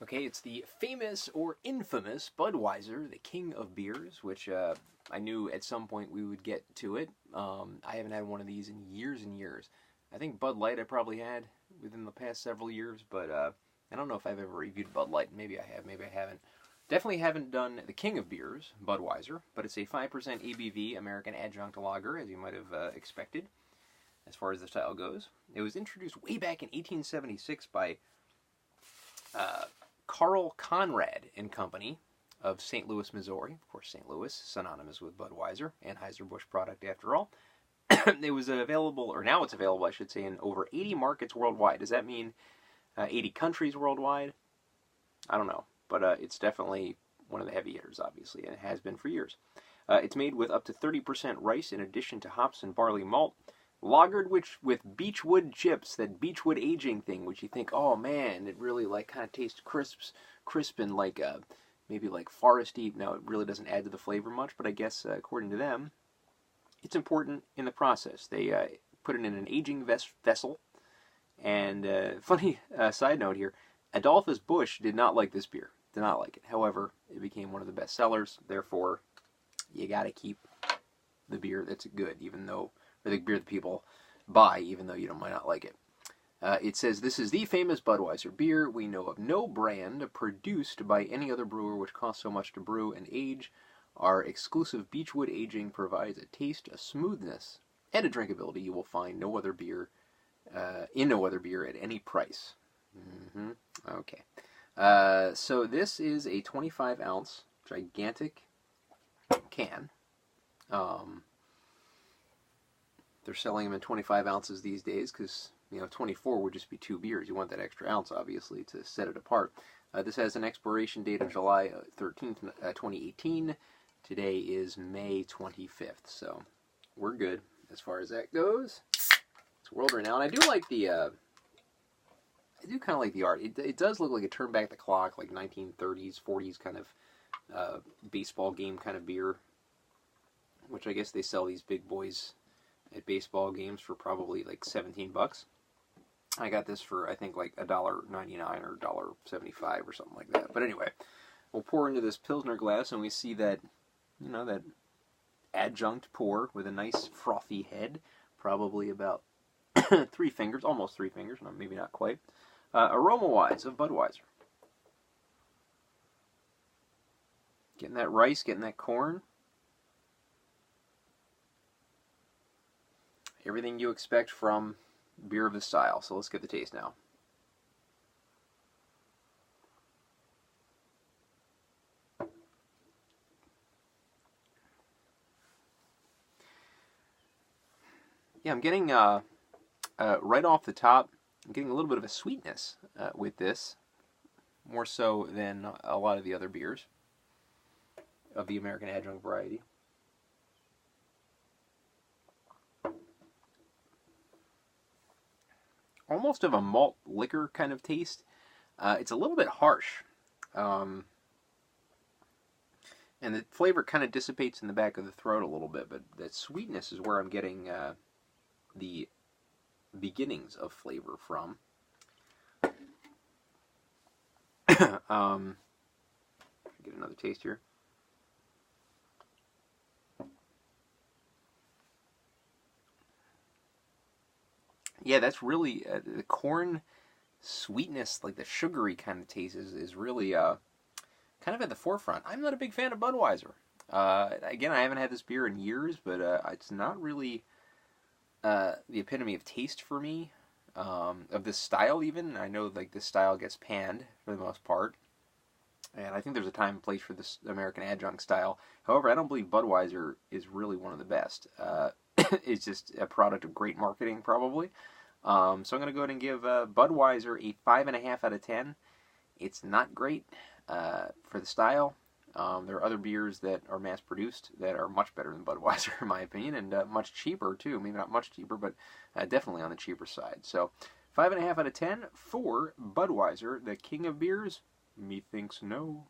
Okay, it's the famous or infamous Budweiser, the king of beers, which I knew at some point we would get to it. I haven't had one of these in years and years. I think Bud Light I probably had within the past several years, but I don't know if I've ever reviewed Bud Light. Maybe I have, maybe I haven't. Definitely haven't done the king of beers, Budweiser, but it's a 5% ABV American adjunct lager, as you might have expected, as far as the style goes. It was introduced way back in 1876 by Carl Conrad and Company of St. Louis, Missouri. Of course, St. Louis, synonymous with Budweiser, Anheuser-Busch product after all. It was available, or now it's available, I should say, in over 80 markets worldwide. Does that mean 80 countries worldwide? I don't know, but it's definitely one of the heavy hitters, obviously, and it has been for years. It's made with up to 30% rice in addition to hops and barley malt, lagered with beechwood chips, that beechwood aging thing, which you think, oh man, it really like kind of tastes crisp and like maybe like foresty. No, it really doesn't add to the flavor much, but I guess according to them, it's important in the process. They put it in an aging vessel, and funny side note here, Anheuser-Busch did not like this beer. Did not like it. However, it became one of the best sellers. Therefore, you got to keep the beer that's good, even though, or the beer that people buy, even though you might not like it. It says, this is the famous Budweiser beer. We know of no brand produced by any other brewer which costs so much to brew and age. Our exclusive beechwood aging provides a taste, a smoothness, and a drinkability you will find no other beer in no other beer at any price. Okay. So this is a 25-ounce gigantic can. They're selling them in 25 ounces these days because, 24 would just be 2 beers. You want that extra ounce, obviously, to set it apart. This has an expiration date of July 13th, 2018. Today is May 25th, so we're good as far as that goes. It's world renowned. I do like the, I do kind of like the art. It does look like a turn back the clock, like 1930s, 40s kind of baseball game kind of beer, which I guess they sell these big boys at baseball games for probably like $17. I got this for, I think, like $1.99 or $1.75 or something like that. But anyway, we'll pour into this Pilsner glass, and we see that, that adjunct pour with a nice frothy head, probably about 3 fingers, almost 3 fingers, no, maybe not quite. Aroma-wise of Budweiser. Getting that rice, getting that corn. Everything you expect from beer of this style. So let's get the taste now. Yeah, I'm getting, right off the top, I'm getting a little bit of a sweetness with this. More so than a lot of the other beers of the American adjunct variety. Almost of a malt liquor kind of taste. It's a little bit harsh. And the flavor kind of dissipates in the back of the throat a little bit, but that sweetness is where I'm getting the beginnings of flavor from. Get another taste here. Yeah, that's really, the corn sweetness, like the sugary kind of taste is really kind of at the forefront. I'm not a big fan of Budweiser. Again, I haven't had this beer in years, but it's not really the epitome of taste for me, of this style even. I know like this style gets panned for the most part, and I think there's a time and place for this American adjunct style. However, I don't believe Budweiser is really one of the best. It's just a product of great marketing, probably. So I'm going to go ahead and give Budweiser a 5.5 out of 10. It's not great for the style. There are other beers that are mass-produced that are much better than Budweiser, in my opinion, and much cheaper, too. Maybe not much cheaper, but definitely on the cheaper side. So 5.5 out of 10 for Budweiser, the king of beers. Methinks no.